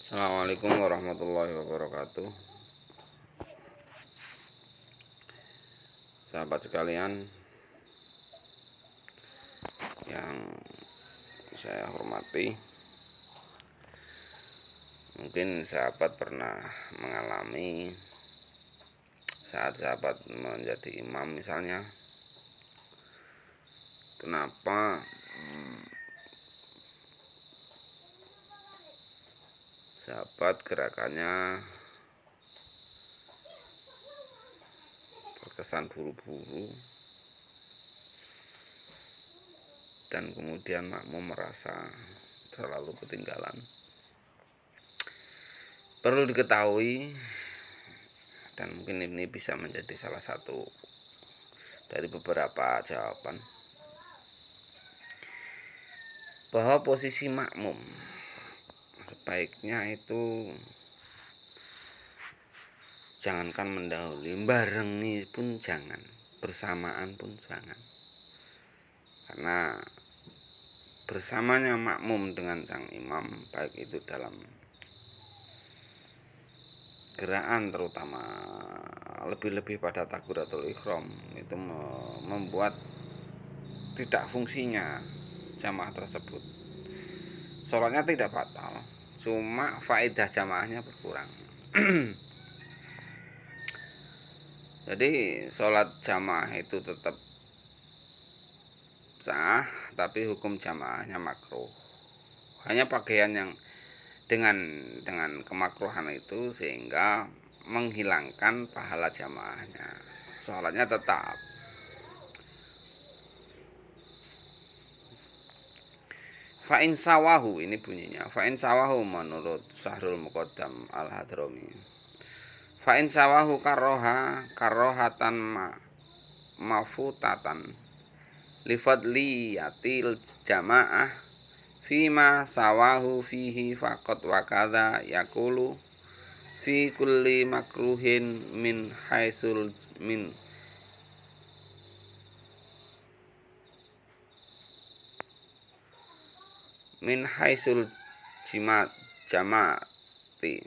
Assalamualaikum warahmatullahi wabarakatuh. Sahabat sekalian yang saya hormati, mungkin sahabat pernah mengalami saat sahabat menjadi imam misalnya, kenapa sahabat gerakannya terkesan buru-buru dan kemudian makmum merasa terlalu ketinggalan. Perlu diketahui, dan mungkin ini bisa menjadi salah satu dari beberapa jawaban, bahwa posisi makmum sebaiknya itu jangankan mendahului, barengi pun jangan, bersamaan pun jangan. Karena bersamanya makmum dengan sang imam, baik itu dalam gerakan terutama lebih-lebih pada takbiratul ihram, itu membuat tidak fungsinya jamaah tersebut. Sholatnya tidak batal, cuma faedah jamaahnya berkurang. Jadi sholat jamaah itu tetap sah, tapi hukum jamaahnya makruh. Hanya pakaian yang dengan kemakruhan itu sehingga menghilangkan pahala jamaahnya. Sholatnya tetap. Fa'in sawahu, ini bunyinya. Fa'in sawahu menurut Sahrul Muqaddam Al-Hadrami. Fa'in sawahu karohatan mafutatan lifadliyatil jamaah fima sawahu fihi faqad wa kadza yaqulu fi kulli makruhin min haisul jamaati.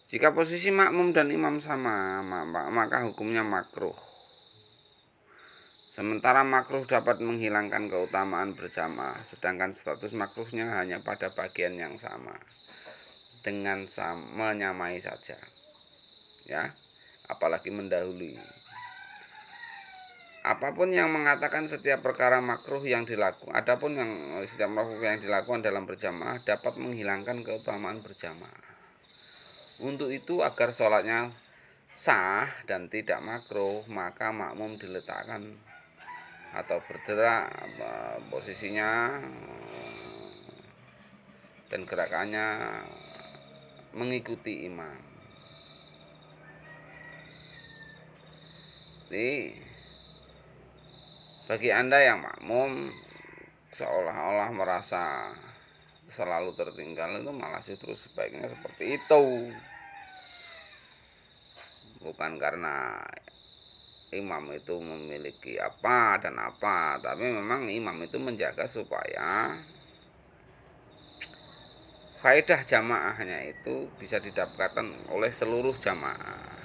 Jika posisi makmum dan imam sama, maka hukumnya makruh. Sementara makruh dapat menghilangkan keutamaan berjamaah, sedangkan status makruhnya hanya pada bagian yang sama, dengan menyamai saja, ya, apalagi mendahului. Apapun yang mengatakan setiap perkara makruh yang dilakukan, adapun yang setiap makruh yang dilakukan dalam berjamaah dapat menghilangkan keutamaan berjamaah. Untuk itu, agar sholatnya sah dan tidak makruh, maka makmum diletakkan atau bergerak posisinya dan gerakannya mengikuti imam. Jadi bagi Anda yang makmum seolah-olah merasa selalu tertinggal, itu malah justru sebaiknya seperti itu. Bukan karena imam itu memiliki apa dan apa, tapi memang imam itu menjaga supaya faedah jamaahnya itu bisa didapatkan oleh seluruh jamaah.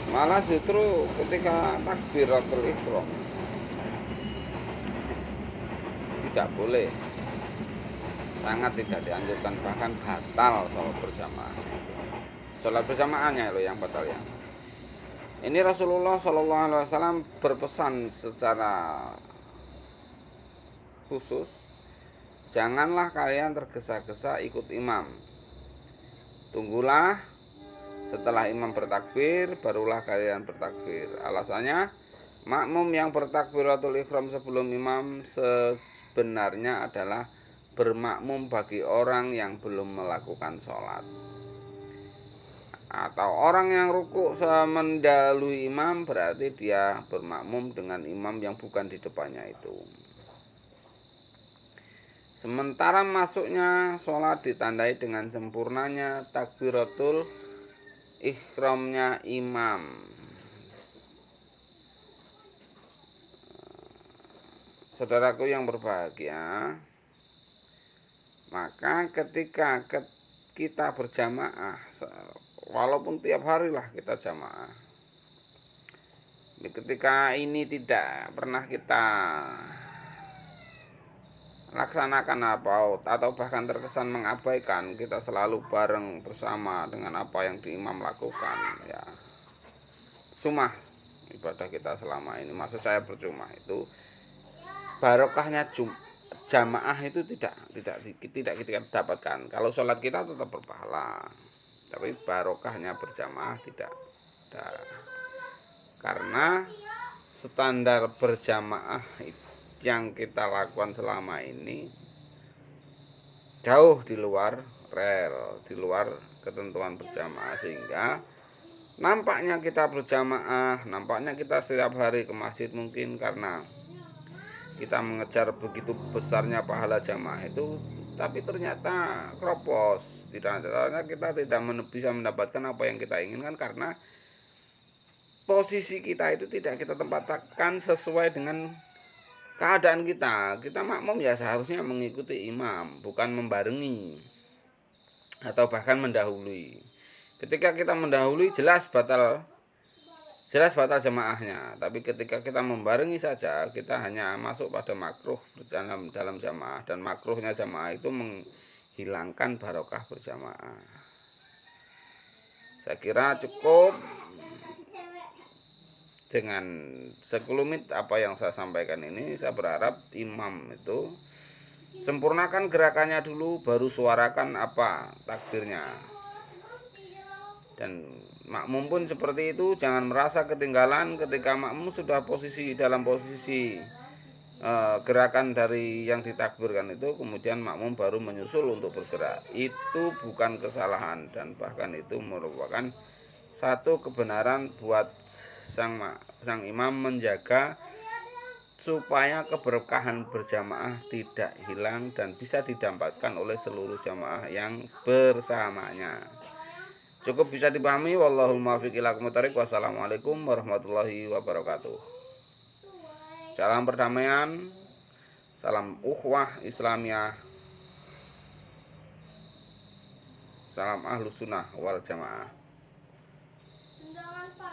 Malah justru ketika takbiratul ihram tidak boleh, sangat tidak dianjurkan, bahkan batal sholat berjamaah. Sholat berjamaahnya loh yang batal ya. Ini Rasulullah SAW berpesan secara khusus, janganlah kalian tergesa-gesa ikut imam. Tunggulah setelah imam bertakbir, barulah kalian bertakbir. Alasannya, makmum yang bertakbiratul ihram sebelum imam sebenarnya adalah bermakmum bagi orang yang belum melakukan sholat, atau orang yang rukuk mendahului imam, berarti dia bermakmum dengan imam yang bukan di depannya itu. Sementara masuknya sholat ditandai dengan sempurnanya takbiratul ihramnya imam. Saudaraku yang berbahagia, maka ketika kita berjamaah, walaupun tiap hari lah kita jamaah, ketika ini tidak pernah kita laksanakan apa atau bahkan terkesan mengabaikan, kita selalu bareng bersama dengan apa yang diimam lakukan, ya cuma ibadah kita selama ini, maksud saya percuma. Itu barokahnya jamaah itu tidak kita dapatkan. Kalau sholat kita tetap berpahala, tapi barokahnya berjamaah tidak ada, karena standar berjamaah yang kita lakukan selama ini jauh di luar rel, di luar ketentuan berjamaah, sehingga nampaknya kita berjamaah, nampaknya kita setiap hari ke masjid mungkin karena kita mengejar begitu besarnya pahala jamaah itu, tapi ternyata kropos. Ternyata kita tidak bisa mendapatkan apa yang kita inginkan karena posisi kita itu tidak kita tempatkan sesuai dengan keadaan kita. Kita makmum ya seharusnya mengikuti imam, bukan membarengi atau bahkan mendahului. Ketika kita mendahului jelas batal jamaahnya. Tapi ketika kita membarengi saja, kita hanya masuk pada makruh dalam jamaah, dan makruhnya jamaah itu menghilangkan barokah berjamaah. Saya kira cukup dengan sekelumit apa yang saya sampaikan ini. Saya berharap imam itu sempurnakan gerakannya dulu, baru suarakan apa takbirnya. Dan makmum pun seperti itu, jangan merasa ketinggalan ketika makmum sudah dalam posisi gerakan dari yang ditakbirkan itu, kemudian makmum baru menyusul untuk bergerak. Itu bukan kesalahan, dan bahkan itu merupakan satu kebenaran buat sang imam menjaga supaya keberkahan berjamaah tidak hilang dan bisa didapatkan oleh seluruh jamaah yang bersamanya. Cukup bisa dipahami. Wallahul muwaffiq ila aqwamit thoriq. Wassalamualaikum warahmatullahi wabarakatuh. Salam perdamaian, salam ukhuwah Islamiyah, salam ahlus sunnah wal jamaah.